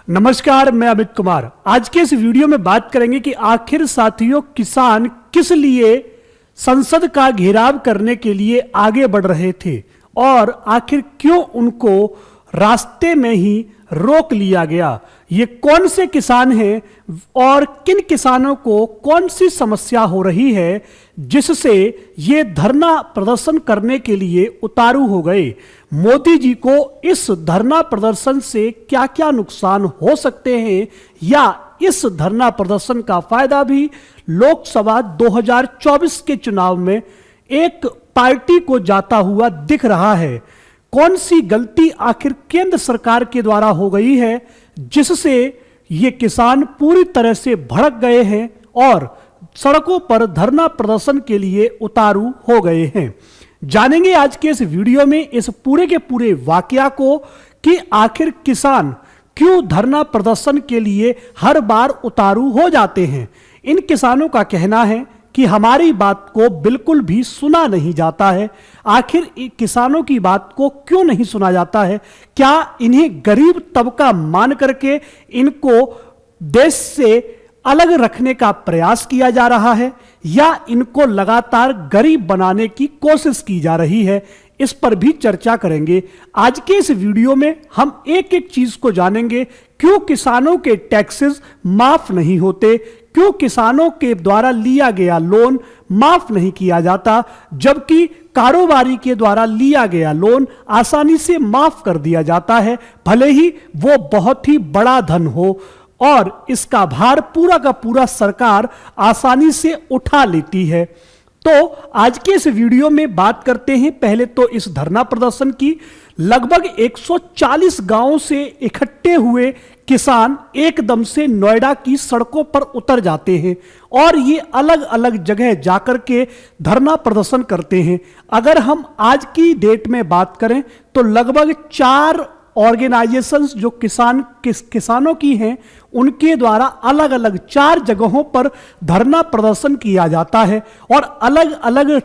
नमस्कार, मैं अमित कुमार। आज के इस वीडियो में बात करेंगे कि आखिर साथियों किसान किस लिए संसद का घेराव करने के लिए आगे बढ़ रहे थे और आखिर क्यों उनको रास्ते में ही रोक लिया गया। ये कौन से किसान हैं और किन किसानों को कौन सी समस्या हो रही है जिससे ये धरना प्रदर्शन करने के लिए उतारू हो गए। मोदी जी को इस धरना प्रदर्शन से क्या क्या नुकसान हो सकते हैं या इस धरना प्रदर्शन का फायदा भी लोकसभा 2024 के चुनाव में एक पार्टी को जाता हुआ दिख रहा है। कौन सी गलती आखिर केंद्र सरकार के द्वारा हो गई है जिससे ये किसान पूरी तरह से भड़क गए हैं और सड़कों पर धरना प्रदर्शन के लिए उतारू हो गए हैं। जानेंगे आज के इस वीडियो में इस पूरे के पूरे वाकया को कि आखिर किसान क्यों धरना प्रदर्शन के लिए हर बार उतारू हो जाते हैं। इन किसानों का कहना है कि हमारी बात को बिल्कुल भी सुना नहीं जाता है। आखिर किसानों की बात को क्यों नहीं सुना जाता है? क्या इन्हें गरीब तबका मान करके इनको देश से अलग रखने का प्रयास किया जा रहा है या इनको लगातार गरीब बनाने की कोशिश की जा रही है? इस पर भी चर्चा करेंगे। आज के इस वीडियो में हम एक एक चीज को जानेंगे। क्यों किसानों के टैक्सेस माफ नहीं होते, क्यों किसानों के द्वारा लिया गया लोन माफ नहीं किया जाता, जबकि कारोबारी के द्वारा लिया गया लोन आसानी से माफ कर दिया जाता है, भले ही वो बहुत ही बड़ा धन हो और इसका भार पूरा का पूरा सरकार आसानी से उठा लेती है। तो आज के इस वीडियो में बात करते हैं पहले तो इस धरना प्रदर्शन की। लगभग 140 गांवों से इकट्ठे हुए किसान एकदम से नोएडा की सड़कों पर उतर जाते हैं और ये अलग अलग जगह जाकर के धरना प्रदर्शन करते हैं। अगर हम आज की डेट में बात करें तो लगभग 4 ऑर्गेनाइजेशंस जो किसानों की हैं उनके द्वारा अलग अलग 4 जगहों पर धरना प्रदर्शन किया जाता है और अलग अलग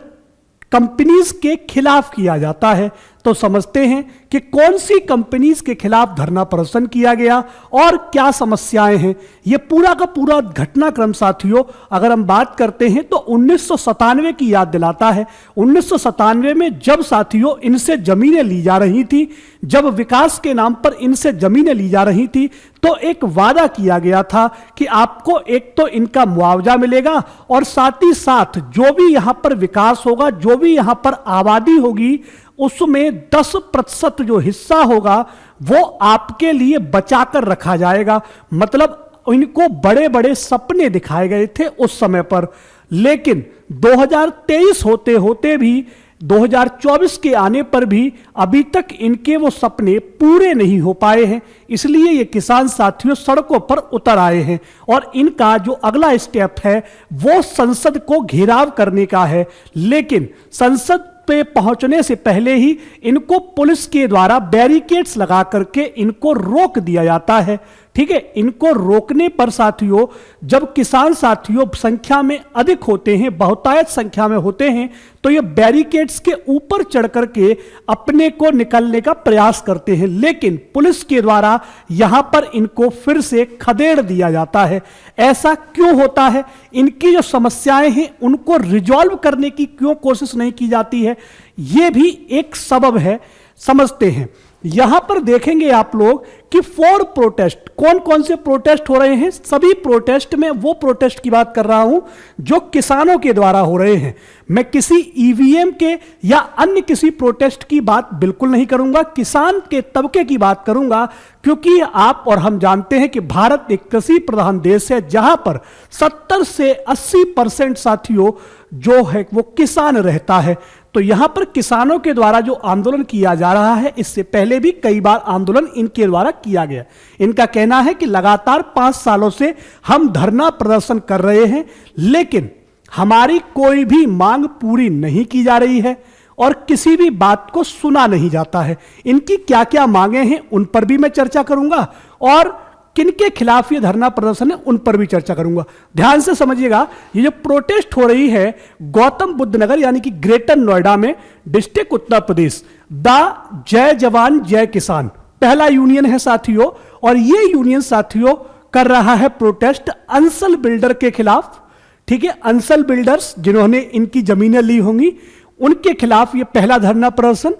कंपनीज के खिलाफ किया जाता है। तो समझते हैं कि कौन सी कंपनीज के खिलाफ धरना प्रदर्शन किया गया और क्या समस्याएं हैं। यह पूरा का पूरा घटनाक्रम साथियों अगर हम बात करते हैं तो 1997 की याद दिलाता है। 1997 में जब साथियों इनसे जमीनें ली जा रही थी, जब विकास के नाम पर इनसे जमीनें ली जा रही थी, तो एक वादा किया गया था कि आपको एक तो इनका मुआवजा मिलेगा और साथ ही साथ जो भी यहां पर विकास होगा, जो भी यहां पर आबादी होगी, उसमें 10% जो हिस्सा होगा वो आपके लिए बचाकर रखा जाएगा। मतलब इनको बड़े बड़े सपने दिखाए गए थे उस समय पर। लेकिन 2023 होते होते भी 2024 के आने पर भी अभी तक इनके वो सपने पूरे नहीं हो पाए हैं। इसलिए ये किसान साथियों सड़कों पर उतर आए हैं और इनका जो अगला स्टेप है वो संसद को घेराव करने का है। लेकिन संसद पे पहुंचने से पहले ही इनको पुलिस के द्वारा बैरिकेड्स लगा करके इनको रोक दिया जाता है। ठीक है, इनको रोकने पर साथियों जब किसान साथियों संख्या में अधिक होते हैं, बहुतायत संख्या में होते हैं, तो ये बैरिकेड्स के ऊपर चढ़ करके अपने को निकलने का प्रयास करते हैं। लेकिन पुलिस के द्वारा यहां पर इनको फिर से खदेड़ दिया जाता है। ऐसा क्यों होता है? इनकी जो समस्याएं हैं उनको रिजॉल्व करने की क्यों कोशिश नहीं की जाती है? यह भी एक सबब है। समझते हैं। यहां पर देखेंगे आप लोग कि 4 प्रोटेस्ट, कौन कौन से प्रोटेस्ट हो रहे हैं। सभी प्रोटेस्ट में वो प्रोटेस्ट की बात कर रहा हूं जो किसानों के द्वारा हो रहे हैं। मैं किसी ईवीएम के या अन्य किसी प्रोटेस्ट की बात बिल्कुल नहीं करूंगा, किसान के तबके की बात करूंगा, क्योंकि आप और हम जानते हैं कि भारत एक कृषि प्रधान देश है जहां पर 70 से 80% साथियों जो है वो किसान रहता है। तो यहां पर किसानों के द्वारा जो आंदोलन किया जा रहा है, इससे पहले भी कई बार आंदोलन इनके द्वारा किया गया। इनका कहना है कि लगातार 5 सालों से हम धरना प्रदर्शन कर रहे हैं लेकिन हमारी कोई भी मांग पूरी नहीं की जा रही है और किसी भी बात को सुना नहीं जाता है। इनकी क्या क्या मांगे हैं उन पर भी मैं चर्चा करूंगा और किनके खिलाफ ये धरना प्रदर्शन है उन पर भी चर्चा करूंगा। ध्यान से समझिएगा, ये जो प्रोटेस्ट हो रही है गौतम बुद्ध नगर यानी कि ग्रेटर नोएडा में, डिस्ट्रिक्ट उत्तर प्रदेश, द जय जवान जय किसान पहला यूनियन है साथियों, और ये यूनियन साथियों कर रहा है प्रोटेस्ट अंसल बिल्डर के खिलाफ। ठीक है, अंसल बिल्डर्स जिन्होंने इनकी जमीनें ली होंगी उनके खिलाफ ये पहला धरना प्रदर्शन।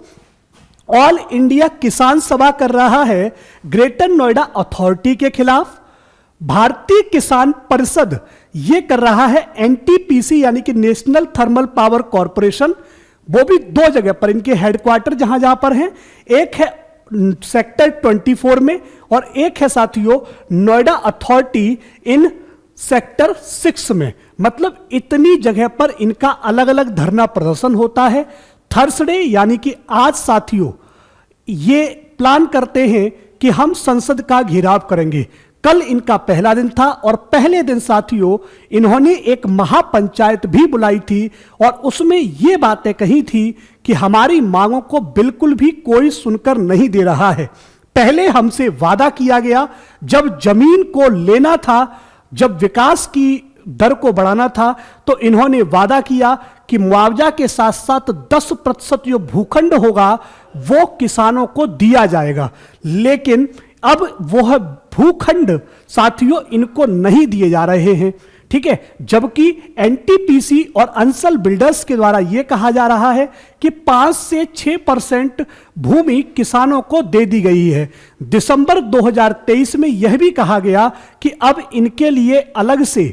ऑल इंडिया किसान सभा कर रहा है ग्रेटर नोएडा अथॉरिटी के खिलाफ। भारतीय किसान परिषद ये कर रहा है एनटीपीसी यानी कि नेशनल थर्मल पावर कॉरपोरेशन, वो भी दो जगह पर इनके हेडक्वार्टर जहां जहां पर हैं, एक है सेक्टर 24 में और एक है साथियों नोएडा अथॉरिटी इन सेक्टर 6 में। मतलब इतनी जगह पर इनका अलग अलग धरना प्रदर्शन होता है। थर्सडे यानी कि आज साथियों ये प्लान करते हैं कि हम संसद का घेराव करेंगे। कल इनका पहला दिन था और पहले दिन साथियों इन्होंने एक महापंचायत भी बुलाई थी और उसमें ये बातें कही थी कि हमारी मांगों को बिल्कुल भी कोई सुनकर नहीं दे रहा है। पहले हमसे वादा किया गया, जब जमीन को लेना था, जब विकास की दर को बढ़ाना था, तो इन्होंने वादा किया कि मुआवजा के साथ साथ 10% जो भूखंड होगा वो किसानों को दिया जाएगा। लेकिन अब वह भूखंड साथियों इनको नहीं दिए जा रहे हैं। ठीक है, जबकि एनटीपीसी और अंसल बिल्डर्स के द्वारा यह कहा जा रहा है कि 5 से 6% भूमि किसानों को दे दी गई है। दिसंबर 2023 में यह भी कहा गया कि अब इनके लिए अलग से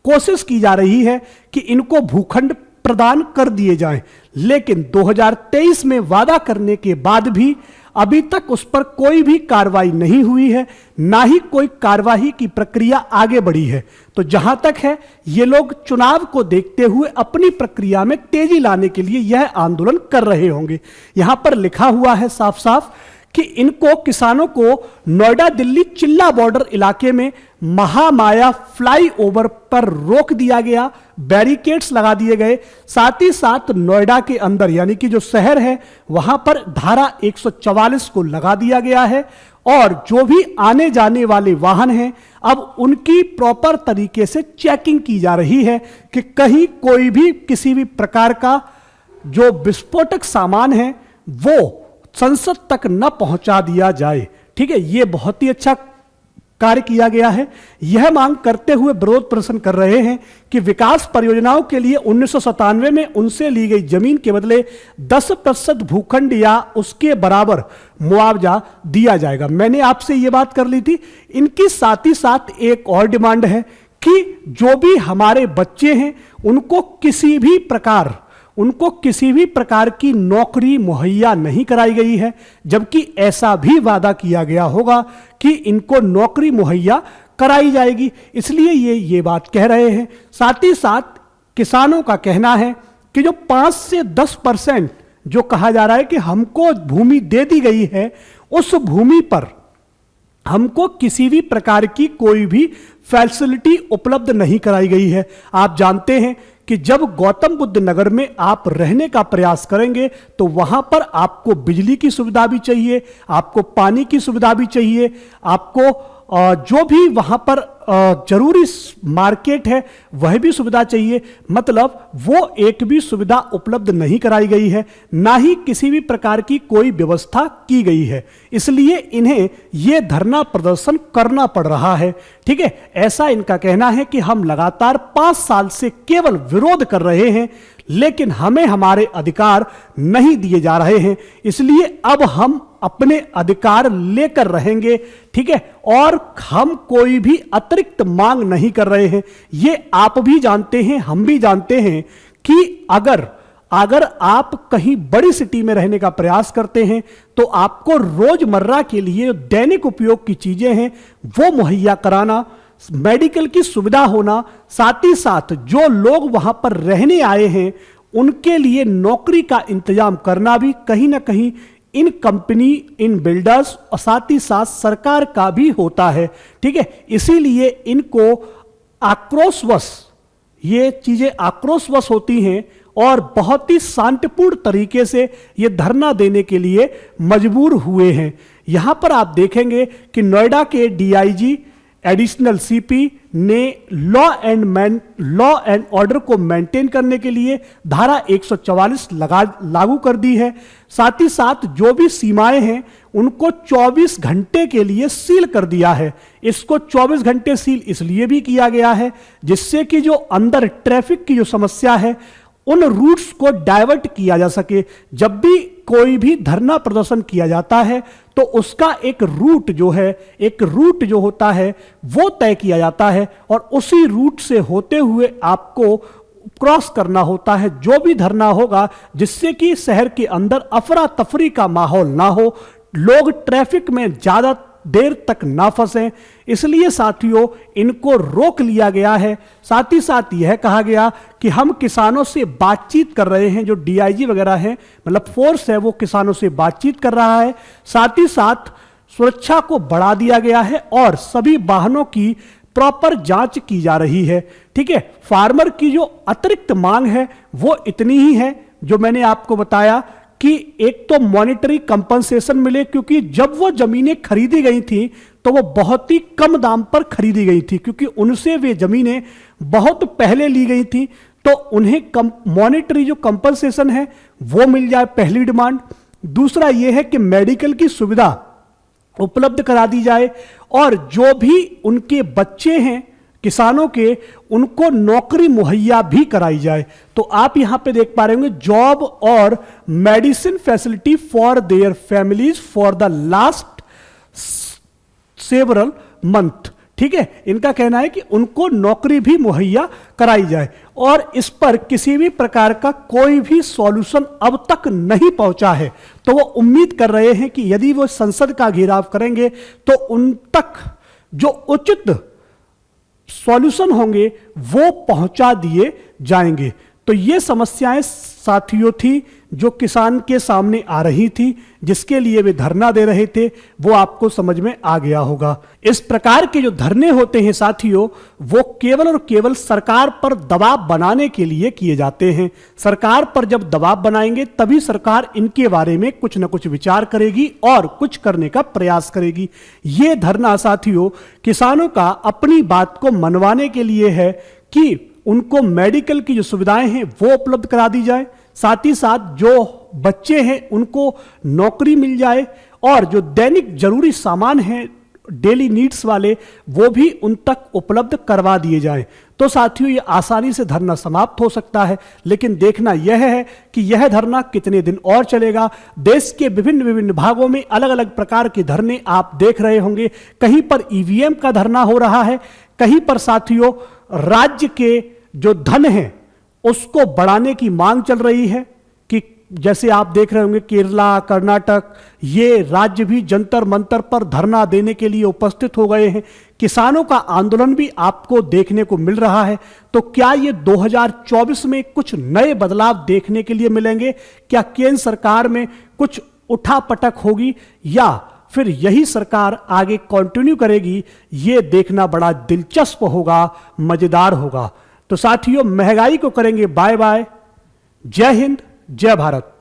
कोशिश की जा रही है कि इनको भूखंड प्रदान कर दिए जाएं। लेकिन 2023 में वादा करने के बाद भी अभी तक उस पर कोई भी कार्रवाई नहीं हुई है, ना ही कोई कार्यवाही की प्रक्रिया आगे बढ़ी है। तो जहां तक है ये लोग चुनाव को देखते हुए अपनी प्रक्रिया में तेजी लाने के लिए यह आंदोलन कर रहे होंगे। यहां पर लिखा हुआ है साफ साफ कि इनको किसानों को नोएडा दिल्ली चिल्ला बॉर्डर इलाके में महामाया फ्लाईओवर पर रोक दिया गया, बैरिकेड्स लगा दिए गए। साथ ही साथ नोएडा के अंदर यानी कि जो शहर है वहां पर धारा 144 को लगा दिया गया है और जो भी आने जाने वाले वाहन हैं अब उनकी प्रॉपर तरीके से चेकिंग की जा रही है कि कहीं कोई भी किसी भी प्रकार का जो विस्फोटक सामान है वो संसद तक न पहुंचा दिया जाए। ठीक है, यह बहुत ही अच्छा कार्य किया गया है। यह मांग करते हुए विरोध प्रदर्शन कर रहे हैं कि विकास परियोजनाओं के लिए 1997 में उनसे ली गई जमीन के बदले 10% भूखंड या उसके बराबर मुआवजा दिया जाएगा। मैंने आपसे यह बात कर ली थी। इनकी साथ ही साथ एक और डिमांड है कि जो भी हमारे बच्चे हैं उनको किसी भी प्रकार की नौकरी मुहैया नहीं कराई गई है, जबकि ऐसा भी वादा किया गया होगा कि इनको नौकरी मुहैया कराई जाएगी। इसलिए ये बात कह रहे हैं। साथ ही साथ किसानों का कहना है कि जो 5 से 10% जो कहा जा रहा है कि हमको भूमि दे दी गई है, उस भूमि पर हमको किसी भी प्रकार की कोई भी फैसिलिटी उपलब्ध नहीं कराई गई है। आप जानते हैं कि जब गौतम बुद्ध नगर में आप रहने का प्रयास करेंगे तो वहां पर आपको बिजली की सुविधा भी चाहिए, आपको पानी की सुविधा भी चाहिए, आपको जो भी वहां पर जरूरी मार्केट है वह भी सुविधा चाहिए। मतलब वो एक भी सुविधा उपलब्ध नहीं कराई गई है, ना ही किसी भी प्रकार की कोई व्यवस्था की गई है। इसलिए इन्हें यह धरना प्रदर्शन करना पड़ रहा है। ठीक है, ऐसा इनका कहना है कि हम लगातार 5 साल से केवल विरोध कर रहे हैं, लेकिन हमें हमारे अधिकार नहीं दिए जा रहे हैं। इसलिए अब हम अपने अधिकार लेकर रहेंगे। ठीक है, और हम कोई भी अतिरिक्त मांग नहीं कर रहे हैं। ये आप भी जानते हैं, हम भी जानते हैं कि अगर आप कहीं बड़ी सिटी में रहने का प्रयास करते हैं तो आपको रोजमर्रा के लिए दैनिक उपयोग की चीजें हैं वो मुहैया कराना, मेडिकल की सुविधा होना, साथ ही साथ जो लोग वहां पर रहने आए हैं उनके लिए नौकरी का इंतजाम करना भी कहीं ना कहीं इन कंपनी, इन बिल्डर्स और साथ ही साथ सरकार का भी होता है। ठीक है, इसीलिए इनको आक्रोशवश ये चीजें आक्रोशवश होती हैं और बहुत ही शांतिपूर्ण तरीके से ये धरना देने के लिए मजबूर हुए हैं। यहां पर आप देखेंगे कि नोएडा के डीआईजी एडिशनल सीपी ने लॉ एंड ऑर्डर को मेंटेन करने के लिए धारा 144 लागू कर दी है। साथ ही साथ जो भी सीमाएं हैं उनको 24 घंटे के लिए सील कर दिया है। इसको 24 घंटे सील इसलिए भी किया गया है जिससे कि जो अंदर ट्रैफिक की जो समस्या है उन रूट्स को डाइवर्ट किया जा सके। जब भी कोई भी धरना प्रदर्शन किया जाता है तो उसका एक रूट जो होता है वो तय किया जाता है और उसी रूट से होते हुए आपको क्रॉस करना होता है जो भी धरना होगा, जिससे कि शहर के अंदर अफरा तफरी का माहौल ना हो, लोग ट्रैफिक में ज्यादा देर तक ना फंसे। इसलिए साथियों इनको रोक लिया गया है। साथ ही साथ यह कहा गया कि हम किसानों से बातचीत कर रहे हैं, जो डीआईजी वगैरह है मतलब फोर्स है वो किसानों से बातचीत कर रहा है। साथ ही साथ सुरक्षा को बढ़ा दिया गया है और सभी वाहनों की प्रॉपर जांच की जा रही है। ठीक है, फार्मर की जो अतिरिक्त मांग है वो इतनी ही है जो मैंने आपको बताया कि एक तो मॉनेटरी कंपनसेशन मिले, क्योंकि जब वो जमीनें खरीदी गई थी तो वो बहुत ही कम दाम पर खरीदी गई थी, क्योंकि उनसे वे जमीनें बहुत पहले ली गई थी, तो उन्हें मॉनेटरी जो कंपनसेशन है वो मिल जाए, पहली डिमांड। दूसरा ये है कि मेडिकल की सुविधा उपलब्ध करा दी जाए और जो भी उनके बच्चे हैं किसानों के उनको नौकरी मुहैया भी कराई जाए। तो आप यहां पे देख पा रहे होंगे जॉब और medicine facility for their families for the last several month. ठीक है, इनका कहना है कि उनको नौकरी भी मुहैया कराई जाए और इस पर किसी भी प्रकार का कोई भी सॉल्यूशन अब तक नहीं पहुंचा है। तो वो उम्मीद कर रहे हैं कि यदि वो संसद का घेराव करेंगे तो उन तक जो उचित सॉल्यूशन होंगे वो पहुंचा दिए जाएंगे। तो ये समस्याएं साथियों थी जो किसान के सामने आ रही थी, जिसके लिए वे धरना दे रहे थे, वो आपको समझ में आ गया होगा। इस प्रकार के जो धरने होते हैं साथियों वो केवल और केवल सरकार पर दबाव बनाने के लिए किए जाते हैं। सरकार पर जब दबाव बनाएंगे तभी सरकार इनके बारे में कुछ न कुछ विचार करेगी और कुछ करने का प्रयास करेगी। ये धरना साथियों किसानों का अपनी बात को मनवाने के लिए है कि उनको मेडिकल की जो सुविधाएं हैं वो उपलब्ध करा दी जाए, साथ ही साथ जो बच्चे हैं उनको नौकरी मिल जाए और जो दैनिक जरूरी सामान हैं डेली नीड्स वाले वो भी उन तक उपलब्ध करवा दिए जाएं। तो साथियों ये आसानी से धरना समाप्त हो सकता है, लेकिन देखना यह है कि यह धरना कितने दिन और चलेगा। देश के विभिन्न विभिन्न भागों में अलग अलग प्रकार के धरने आप देख रहे होंगे। कहीं पर ईवीएम का धरना हो रहा है, कहीं पर साथियों राज्य के जो धन है उसको बढ़ाने की मांग चल रही है कि जैसे आप देख रहे होंगे केरला, कर्नाटक, ये राज्य भी जंतर मंतर पर धरना देने के लिए उपस्थित हो गए हैं। किसानों का आंदोलन भी आपको देखने को मिल रहा है। तो क्या ये 2024 में कुछ नए बदलाव देखने के लिए मिलेंगे? क्या केंद्र सरकार में कुछ उठापटक होगी या फिर यही सरकार आगे कंटिन्यू करेगी? ये देखना बड़ा दिलचस्प होगा, मजेदार होगा। तो साथियों महंगाई को करेंगे बाय बाय। जय हिंद, जय भारत।